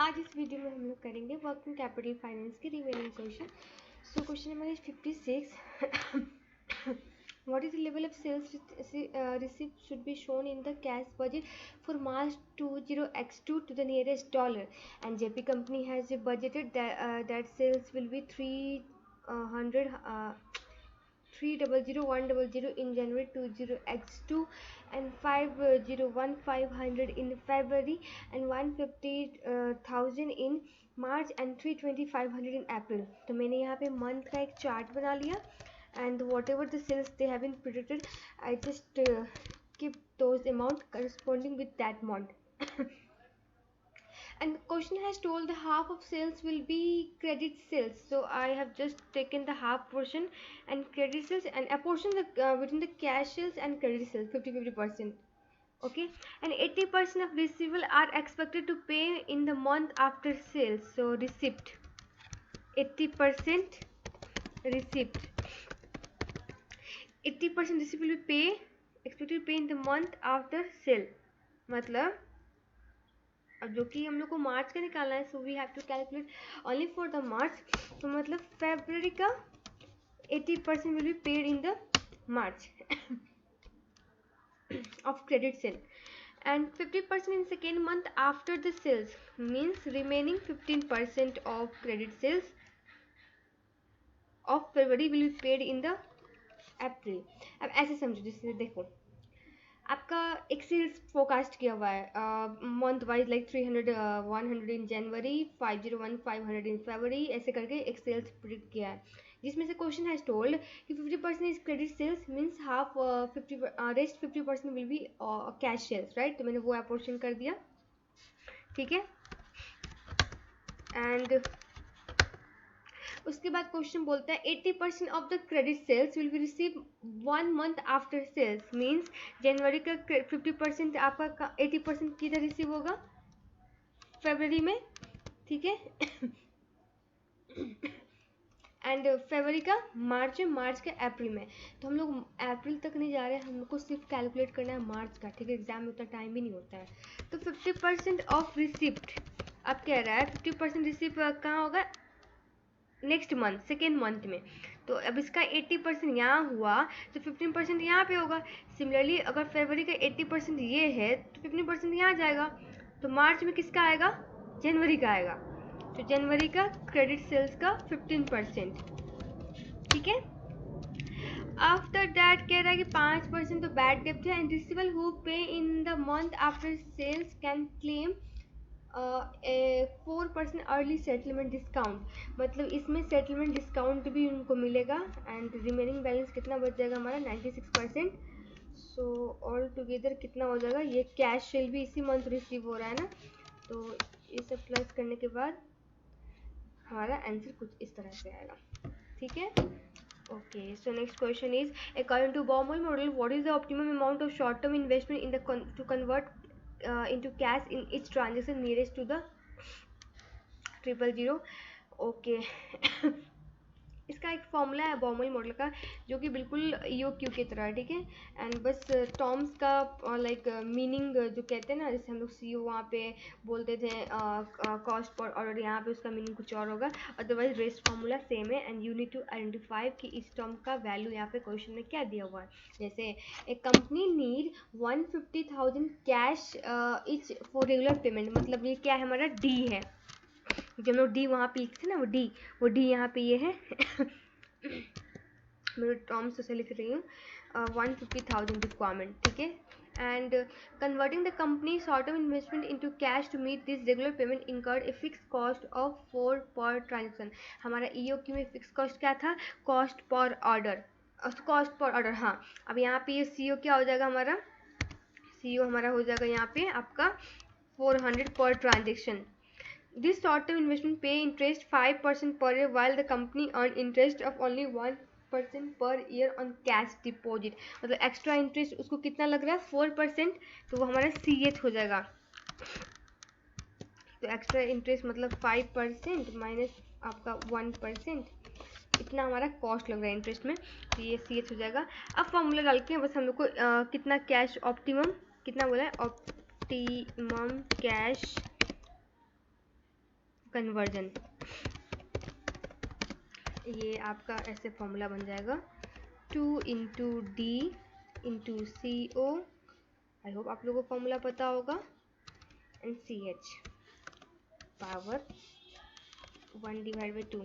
आज इस वीडियो में हम लोग करेंगे वर्किंग कैपिटल फाइनेंस के remaining question. So question number is 56. What is the level of sales received should be shown in the cash budget for March 20x2 to the nearest dollar, and JP company has budgeted that sales will be 300,100 in January 20x2 and 501,500 in February and 150,000 in March and 320,500 in April. तो मैंने यहाँ पे month का एक chart बना लिया and whatever the sales they have been predicted, I just keep those amount corresponding with that month. And the question has told the half of sales will be credit sales, so I have just taken the half portion and credit sales and apportion between the cash sales and credit sales 50-50%. Okay, and 80% of receivable are expected to pay in the month after sales, so receipt 80% receipt 80% receipt will be expected to pay in the month after sale. मतलब अब जो कि हम लोग को मार्च का निकालना है, so we have to calculate only for the March. तो मतलब फरवरी का 80% will be paid in the March of credit sale and 50% in second month after the sales, means remaining 15% of credit sales of February will be paid in the April. अब ऐसे समझो, जैसे देखो आपका एक सेल्स फोरकास्ट किया हुआ है मंथ वाइज, लाइक 100 इन जनवरी, 501,500 इन फरवरी, ऐसे करके एक सेल्स प्रिडिक्ट किया है, जिसमें से क्वेश्चन हैज टोल्ड कि 50% is credit sales, means half 50 rest 50% will be cash sales, right. तो मैंने वो अपोर्शन कर दिया, ठीक है. एंड उसके बाद क्वेश्चन बोलता है 80% of the credit sales will be receive 1 month after sales, means जनवरी का 50% आपका 80% किधर रिसीव होगा, फरवरी में, ठीक है. एंड फरवरी का मार्च में, मार्च का अप्रैल में. तो हम लोग अप्रैल तक नहीं जा रहे हैं, हम लोग को सिर्फ कैलकुलेट करना है मार्च का, ठीक है. एग्जाम में उतना टाइम भी नहीं होता है. तो 50% ऑफ रिसिप्ट अब कह रहा है 50% रिसिप्ट कहाँ होगा, नेक्स्ट मंथ, सेकेंड मंथ में. तो अब इसका 80% यहाँ हुआ तो 15% यहाँ पे होगा. सिमिलरली अगर फरवरी का 80% ये है तो 15% यहाँ जाएगा. तो मार्च में किसका आएगा, जनवरी का आएगा. तो जनवरी का क्रेडिट सेल्स का 15%, ठीक है. आफ्टर दैट कह रहा है कि 5% तो बैड डेब्ट है, एंड रिसीवेबल हु पे in the month after cells can claim 4% early settlement discount. मतलब इसमें सेटलमेंट डिस्काउंट भी उनको मिलेगा. एंड रिमेनिंग बैलेंस कितना बच जाएगा हमारा, 96%. सो ऑल टुगेदर कितना हो जाएगा, ये कैश सेल भी इसी मंथ रिसीव हो रहा है ना, तो ये सब प्लस करने के बाद हमारा आंसर कुछ इस तरह से आएगा, ठीक है. Okay, so next question is, according to Baumol model, what is the optimum amount of short-term investment in the to convert into cash in each transaction nearest to the 000? Okay. इसका एक formula है Baumol model का, जो कि बिल्कुल EOQ की तरह है, ठीक है. एंड बस टर्म्स का लाइक मीनिंग जो कहते हैं ना, जैसे हम लोग CO वहाँ पे बोलते थे कॉस्ट पर ऑर्डर, यहाँ पे उसका मीनिंग कुछ और होगा. अदरवाइज रेस्ट फार्मूला सेम है. And you need to identify कि इस टर्म का वैल्यू यहाँ पे क्वेश्चन में क्या दिया हुआ है. जैसे एक company need 150,000 cash etch for regular payment, मतलब ये क्या है, हमारा डी है. जो लोग डी वहाँ पे लिखते थे ना, वो डी यहाँ पे ये है. मैं टर्म्स से लिख रही हूँ. 150,000 रिक्वायरमेंट, ठीक है. And converting the company short term investment into cash to meet this regular payment incurred a fix cost of 4 per transaction. हमारा EOQ में फिक्स कॉस्ट क्या था, कॉस्ट पर ऑर्डर, हाँ. अब यहाँ पे ये CO क्या हो जाएगा हमारा, CO हमारा हो जाएगा यहाँ पे आपका 400 per transaction. This short-term investment pay interest 5% per year, while the company earn interest of only 1% per year on cash deposit. मतलब एक्स्ट्रा इंटरेस्ट उसको कितना लग रहा है, 4%. तो वो हमारा CH हो जाएगा. तो एक्स्ट्रा इंटरेस्ट मतलब 5% माइनस आपका 1%, इतना हमारा कॉस्ट लग रहा है इंटरेस्ट में. तो ये CH हो जाएगा. अब फॉर्मूला डाल के बस हम लोग को कितना कैश ऑप्टिमम, कितना बोला है, ऑप्टिमम कैश कन्वर्जन, ये आपका ऐसे फॉर्मूला बन जाएगा 2 into d into c o, I hope आप लोगों को फॉर्मूला पता होगा, एंड सी एच पावर 1/2।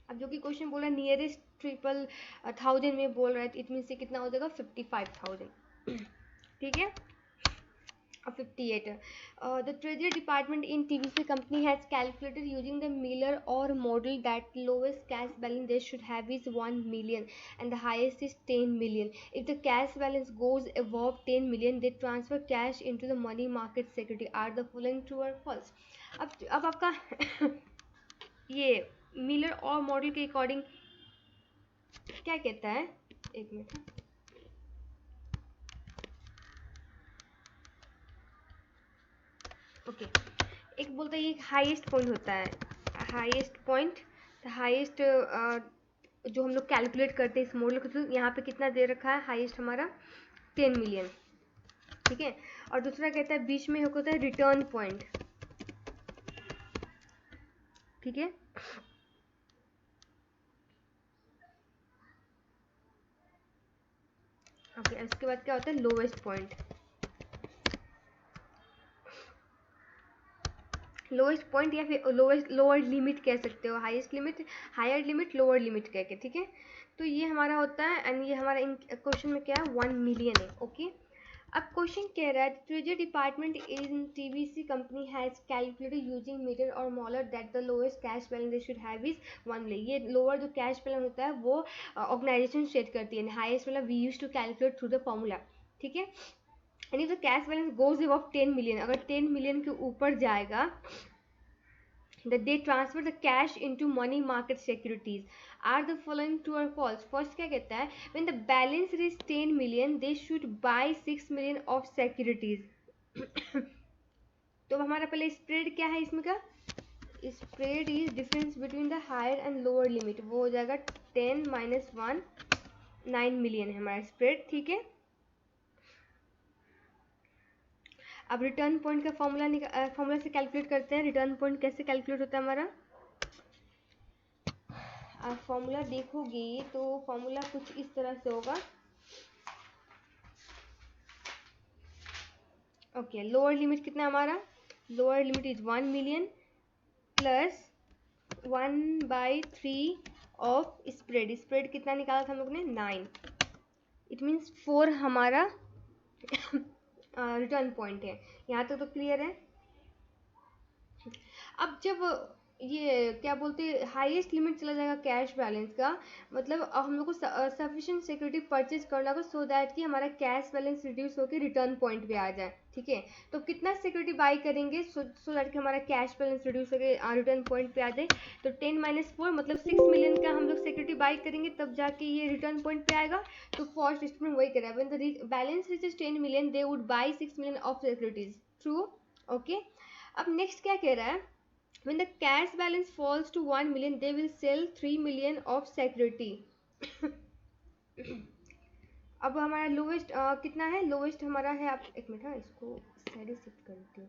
अब जो कि क्वेश्चन बोल रहा है नियरेस्ट ट्रिपल 1000 में बोल रहा है, इट मीन से कितना हो जाएगा 55,000। ठीक है, 58. The Treasury Department in TVC company has calculated using the Miller or model that lowest cash balance they should have is 1 million and the highest is 10 million. If the cash balance goes above 10 million, they transfer cash into the money market security. Are the following true or false? अब आपका ये Miller और model के according क्या कहता है, एक minute, okay एक बोलता है ये हाईएस्ट पॉइंट होता है, हाईएस्ट पॉइंट, हाईएस्ट जो हम लोग कैलकुलेट करते हैं इस मॉडल को, तो यहाँ पे कितना दे रखा है, हाईएस्ट हमारा 10 मिलियन। ठीक है, और दूसरा कहता है बीच में होता है रिटर्न पॉइंट। ठीक है, ओके उसके बाद क्या होता है लोवेस्ट पॉइंट, लोएस्ट पॉइंट या फिर लोएस्ट लोअर लिमिट कह सकते हो, highest limit, higher limit, lower limit कह के। ठीक है, तो ये हमारा होता है, एंड ये हमारा इन क्वेश्चन में क्या है 1 मिलियन है। ओके, अब क्वेश्चन कह रहा है treasury department in TVC company has calculated using मीटर और मॉलर that the lowest cash balance they should have is 1 million. ये लोअर जो कैश बैलेंस होता है वो ऑर्गेनाइजेशन सेट करती है, हाईएस्ट वाला we use to calculate through the formula. ठीक है, and if the cash balance goes above 10 million, अगर 10 मिलियन के ऊपर जाएगा, that they transfer the cash into money market securities. Are the following true or false? First क्या कहता है, when the balance is 10 million they should buy 6 million of securities. तो हमारा पहले स्प्रेड क्या है इसमें का, spread is difference between the higher and lower limit, वो हो जाएगा 10 माइनस 1, 9 मिलियन है हमारा स्प्रेड। ठीक है, अब रिटर्न पॉइंट का फॉर्मूला से कैलकुलेट करते हैं। रिटर्न पॉइंट कैसे कैलकुलेट होता है हमारा, आप फॉर्मूला देखोगे तो फॉर्मूला कुछ इस तरह से होगा। ओके, लोअर लिमिट कितना हमारा, lower limit is 1 million plus 1/3 of spread, spread कितना निकाला था हम लोग ने 9, इट मीन्स 4 हमारा रिटर्न पॉइंट है। यहाँ तक तो क्लियर है। अब जब ये क्या बोलते हैं हाईएस्ट लिमिट चला जाएगा कैश बैलेंस का, मतलब हम लोग को सफिशिएंट सिक्योरिटी परचेज करना होगा सो दैट कि हमारा कैश बैलेंस रिड्यूस होकर रिटर्न पॉइंट पे आ जाए। ठीक है, तो कितना सिक्योरिटी बाई करेंगे सो दैट कि हमारा कैश बैलेंस रिड्यूस होकर रिटर्न पॉइंट पे आ जाए, तो 10 माइनस 4 मतलब 6 मिलियन का हम लोग सिक्योरिटी बाई करेंगे तब जाके ये रिटर्न पॉइंट पे आएगा। तो फर्स्ट स्टेटमेंट वही करा है, when the balance reaches 10 million they would buy 6 million of securities, true. Okay, अब नेक्स्ट क्या कह रहा है, when the cash balance falls to 1 million they will sell 3 million of security. अब हमारा लोवेस्ट कितना है, लोवेस्ट हमारा है, आप एक मिनट, हाँ इसको साइड शिफ्ट कर देती हूँ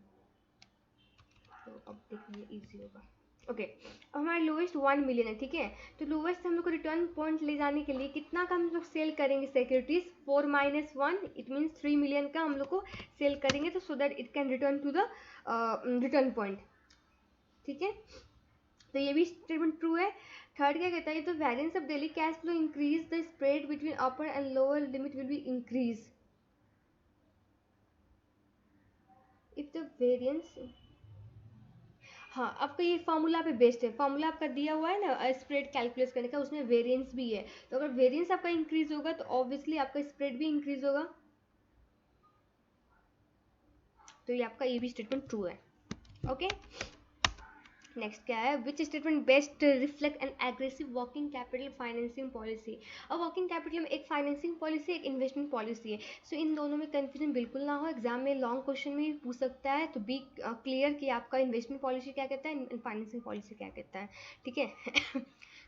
तो अब देखिए इजी होगा। ओके, अब हमारा लोवेस्ट 1 मिलियन है। ठीक है, तो लोवेस्ट हम लोग को रिटर्न पॉइंट ले जाने के लिए कितना का हम लोग सेल करेंगे securities, 4 minus 1 it means 3 million का हम लोग को सेल करेंगे, तो so that it can return to the return point. ठीक है, तो ये भी स्टेटमेंट ट्रू है। थर्ड क्या कहता है, तो variance of daily cash flow increase the spread between upper and lower limit will be increase if the variance. हाँ, आपका ये फॉर्मूला पे बेस्ड है, फॉर्मूला आपका दिया हुआ है ना स्प्रेड कैलकुलेट करने का, उसमें वेरिएंस भी है, तो अगर वेरिएंस आपका इंक्रीज होगा तो ऑब्वियसली आपका स्प्रेड भी इंक्रीज होगा। तो ये आपका ये भी स्टेटमेंट ट्रू है। ओके, नेक्स्ट क्या है, which statement best reflect N aggressive working capital financing policy. और वर्किंग कैपिटल में एक फाइनेंसिंग पॉलिसी एक इन्वेस्टमेंट पॉलिसी है, सो इन दोनों में कंफ्यूजन बिल्कुल ना हो, एग्जाम में लॉन्ग क्वेश्चन में भी पूछ सकता है, तो बी क्लियर कि आपका इन्वेस्टमेंट पॉलिसी क्या कहता है, फाइनेंसिंग पॉलिसी क्या कहता है। ठीक है,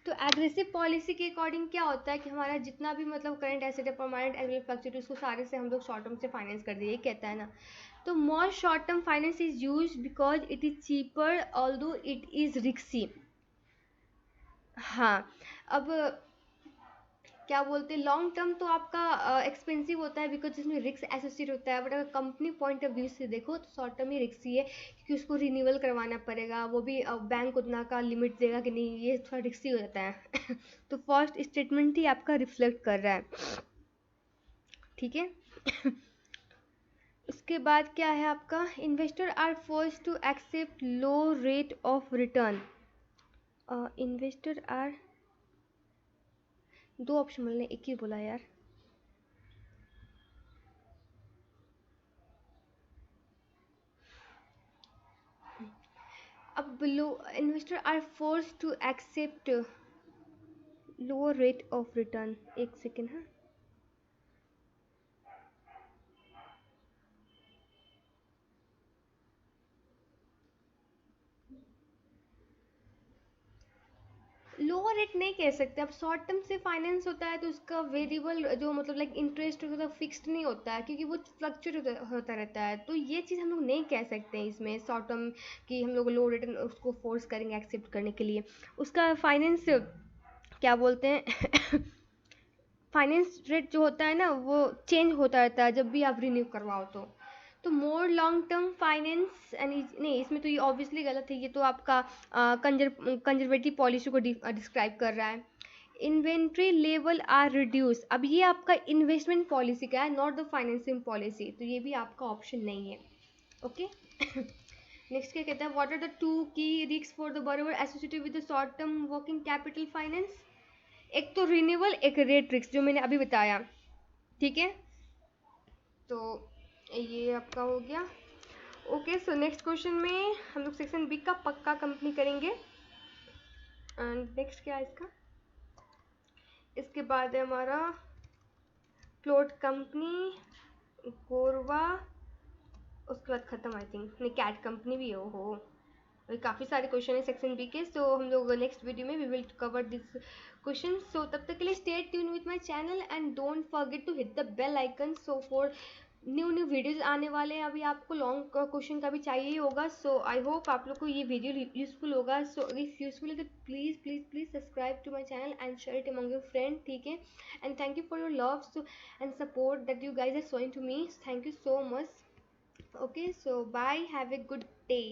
तो एग्रेसिव पॉलिसी के अकॉर्डिंग क्या होता है कि हमारा जितना भी मतलब करंट एसेट है, परमानेंट एनुअल फ्लक्चुएट, उसको सारे से हम लोग शॉर्ट टर्म से फाइनेंस कर दिए, ये कहता है ना। तो more short term finance is use because it is cheaper although it is रिक्सी। हाँ, अब क्या बोलते हैं, लॉन्ग टर्म तो आपका एक्सपेंसिव होता है बिकॉज इसमें रिस्क एसोसिएट होता है, बट अगर कंपनी पॉइंट ऑफ व्यू से देखो तो शॉर्ट टर्म ही रिस्की है, क्योंकि उसको रिन्यूअल करवाना पड़ेगा, वो भी बैंक उतना का लिमिट देगा कि नहीं, ये थोड़ा रिस्की हो जाता है। तो फर्स्ट स्टेटमेंट ही आपका रिफ्लेक्ट कर रहा है, ठीक है। उसके बाद क्या है आपका, investor are force to accept low rate of return. Investor are, दो ऑप्शन मिलने, एक ही बोला यार। अब लो, investor are force to accept lower rate of return, एक सेकेंड। हाँ, लोअर रेट नहीं कह सकते, अब शॉर्ट टर्म से फाइनेंस होता है तो उसका वेरिएबल जो मतलब लाइक इंटरेस्ट होता है फिक्स्ड नहीं होता है, क्योंकि वो फ्लक्चुएट होता रहता है, तो ये चीज़ हम लोग नहीं कह सकते हैं इसमें शॉर्ट टर्म कि हम लोग लो रेट उसको फोर्स करेंगे एक्सेप्ट करने के लिए। उसका फाइनेंस क्या बोलते हैं, फाइनेंस रेट जो होता है ना वो चेंज होता रहता है जब भी आप रिन्यू करवाओ तो more long term finance and नहीं, इसमें तो ये ऑब्वियसली गलत है, ये तो आपका कंजर्वेटिव पॉलिसी को डिस्क्राइब कर रहा है। इन्वेंट्री लेवल आर रिड्यूस, अब ये आपका इन्वेस्टमेंट पॉलिसी का है, नॉट द फाइनेंसिंग पॉलिसी, तो ये भी आपका ऑप्शन नहीं है, ओके। नेक्स्ट क्या कहता है, व्हाट आर द टू की risk for the borrower associated with the short term working capital finance. एक तो रिन्यूअल, एक रेट रिस्क जो मैंने अभी बताया, ठीक है। तो ये आपका हो गया, ओके। सो नेक्स्ट क्वेश्चन में हम लोग सेक्शन बी का पक्का कंपनी करेंगे। एंड नेक्स्ट क्या है इसका, इसके बाद है हमारा प्लॉट कंपनी, गोरवा, उसके बाद खत्म, आई थिंक नहीं, कैट कंपनी भी हो। काफ़ी सारे क्वेश्चन है सेक्शन बी के, सो हम लोग नेक्स्ट वीडियो में we will cover this question. So तब तक के लिए stay tune with my channel and don't forget to hit the bell icon, so for new new videos आने वाले हैं। अभी आपको लॉन्ग क्वेश्चन का भी चाहिए ही होगा, सो आई होप आप लोग को ये वीडियो यूजफुल होगा। सो इफ यूजफुल है तो please please please subscribe to my channel and share it among your friend, ठीक है। And thank you for your love and support that you guys are showing to me, thank you so much. Okay, so bye, have a good day.